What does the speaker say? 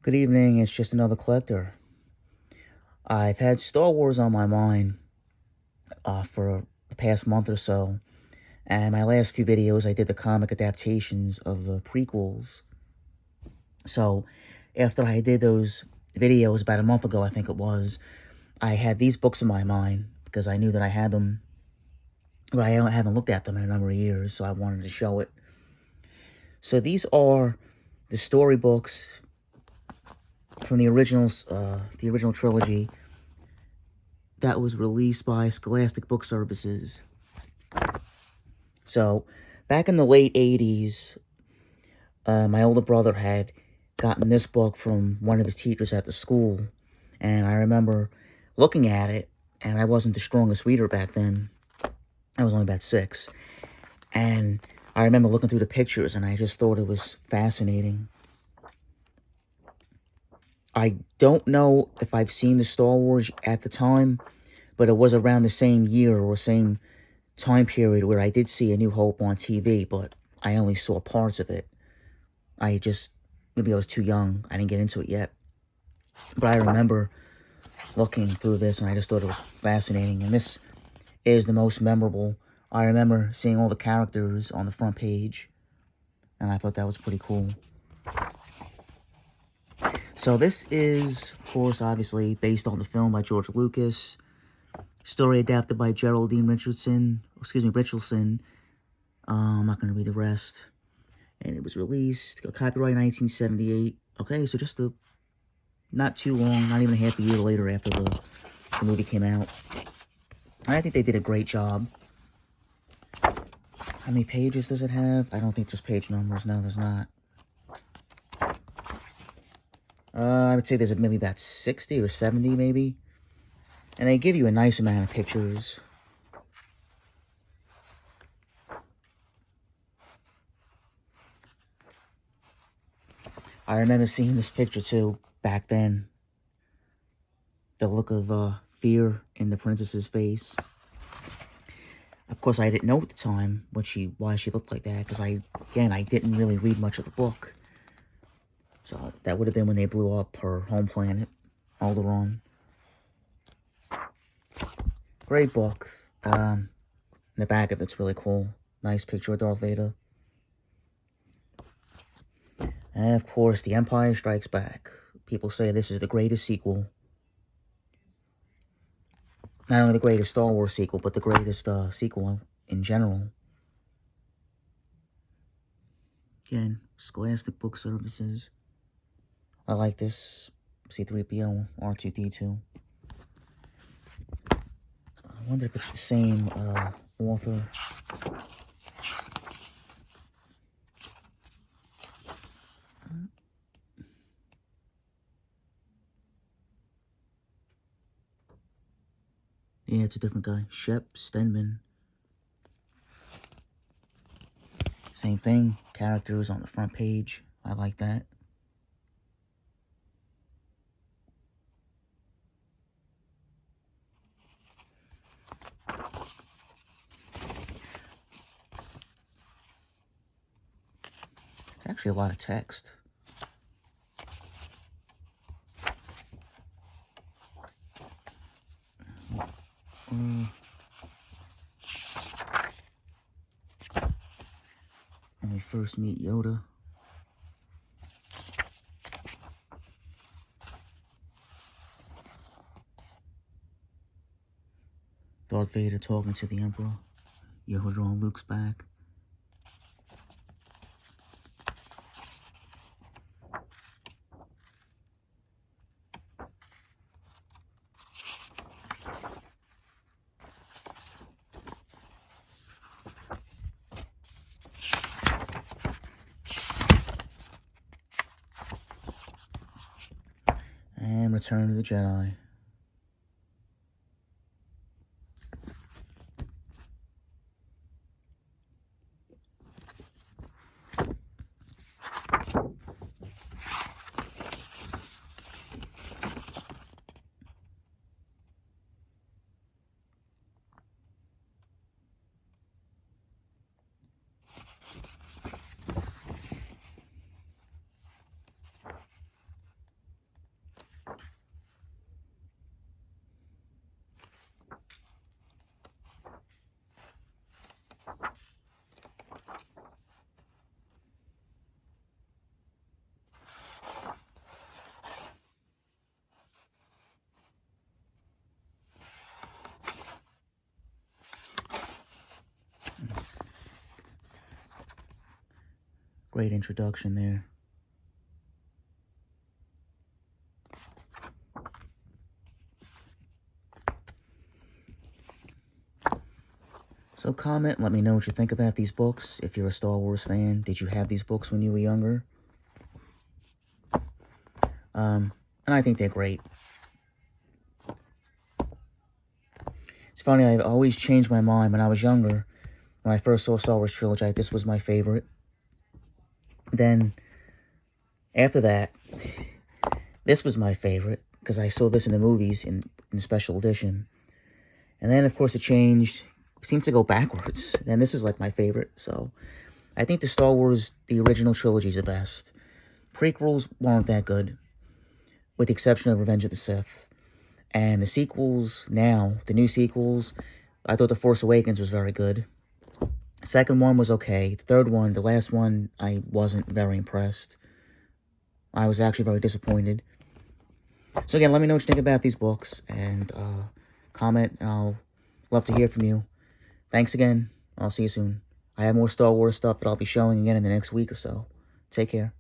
Good evening, it's just another collector. I've had Star Wars on my mind for the past month or so, and my last few videos I did the comic adaptations of the prequels. So, after I did those videos about a month ago, I think it was, I had these books in my mind, because I knew that I had them, but I haven't looked at them in a number of years, so I wanted to show it. So these are the storybooks from the original trilogy that was released by Scholastic Book Services. So, back in the late 80s, my older brother had gotten this book from one of his teachers at the school, and I remember looking at it, and I wasn't the strongest reader back then. I was only about 6, and I remember looking through the pictures, and I just thought it was fascinating. I don't know if I've seen the Star Wars at the time, but it was around the same year or same time period where I did see A New Hope on TV, but I only saw parts of it. Maybe I was too young. I didn't get into it yet. But I remember looking through this, and I just thought it was fascinating. And this is the most memorable. I remember seeing all the characters on the front page, and I thought that was pretty cool. So this is, of course, obviously based on the film by George Lucas. Story adapted by Geraldine Richardson. I'm not going to read the rest. And it was released, copyright 1978. Okay, so just not too long, not even a half a year later after the movie came out. I think they did a great job. How many pages does it have? I don't think there's page numbers. No, there's not. I would say there's maybe about 60 or 70, maybe. And they give you a nice amount of pictures. I remember seeing this picture, too, back then. The look of fear in the princess's face. Of course, I didn't know at the time why she looked like that, because I didn't really read much of the book. So that would have been when they blew up her home planet, Alderaan. Great book. The back of it's really cool. Nice picture of Darth Vader. And of course, The Empire Strikes Back. People say this is the greatest sequel. Not only the greatest Star Wars sequel, but the greatest sequel in general. Again, Scholastic Book Services. I like this. C-3PO, R2-D2. I wonder if it's the same author. Yeah, it's a different guy. Shep Stedman. Same thing. Characters on the front page. I like that. It's actually a lot of text. When we first meet Yoda. Darth Vader talking to the Emperor. Yoda on Luke's back. And Return of the Jedi. Great introduction there. So comment, let me know what you think about these books. If you're a Star Wars fan, did you have these books when you were younger? And I think they're great. It's funny, I've always changed my mind. When I was younger, when I first saw Star Wars Trilogy, this was my favorite. Then, after that, this was my favorite, because I saw this in the movies in special edition. And then, of course, it changed. It seems to go backwards. And this is like my favorite. So, I think the Star Wars, the original trilogy is the best. Prequels weren't that good, with the exception of Revenge of the Sith. And the sequels now, the new sequels, I thought The Force Awakens was very good. The second one was okay. The third one, the last one, I wasn't very impressed. I was actually very disappointed. So again, let me know what you think about these books, and comment, and I'll love to hear from you. Thanks again. I'll see you soon. I have more Star Wars stuff that I'll be showing again in the next week or so. Take care.